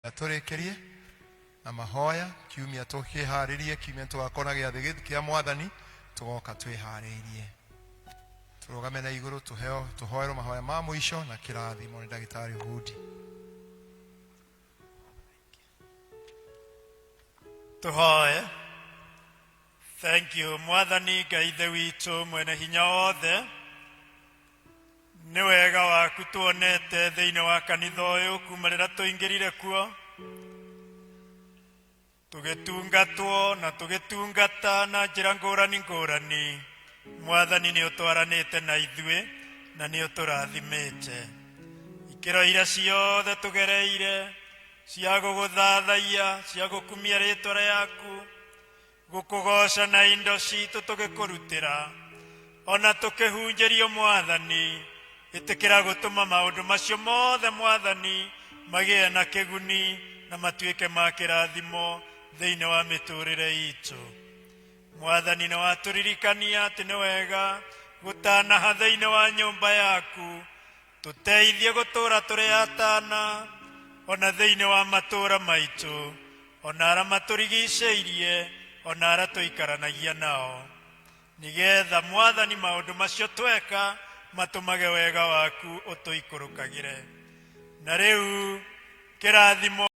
Tũrĩkĩrie na mahoya kiumia tũkĩharĩrie kiumia tũgakona gĩathĩ gĩkĩ kĩa Mwathani tũgoka twĩharĩirie. Tũrũgame na igũrũ tũhoerwo mahoya ma mũico na kĩrathimo nĩ ndagĩtarĩ Hudi. Tũhoe. Thank you Mwathani Ngai ithe witũ mwene hinya wothe, nĩ wega waku tuonete thĩinĩ wa kanitha ũyũ kuma rĩrĩa tũingĩrire kuo, tũgĩtungatwo na tũgĩtungata na njĩra ngũrani ngũrani. Mwathani nĩ ũtwaranĩte na ithuĩ na nĩ ũtũrathimĩte. Ikĩro iria ciothe tũgereire cia gũgũthathaiya, cia gũkumia rĩĩtwa rĩaku, gũkũgoca na indo citũ tũgĩkũrutĩra, ona tũkĩhunjĩrio Mwathani, ĩtĩkĩra gũtũma maũndũ macio mothe Mwathani magĩe na kĩguni na matuĩke ma kĩrathimo thĩinĩ wa mĩtũrĩre itũ. Mwathani nĩ watũririkania atĩ nĩ wega gũtanaha thĩinĩ wa nyũmba yaku, tũteithie gũtũũra tũrĩ atana ona thĩinĩ wa matũũra maitũ, ona arĩa matũrigicĩirie, ona arĩa tũikaranagia nao, nĩgetha Mwathani maũndũ macio tweka matũmage wega waku ũtũikũrũkagĩre. Na rĩu kĩrathimo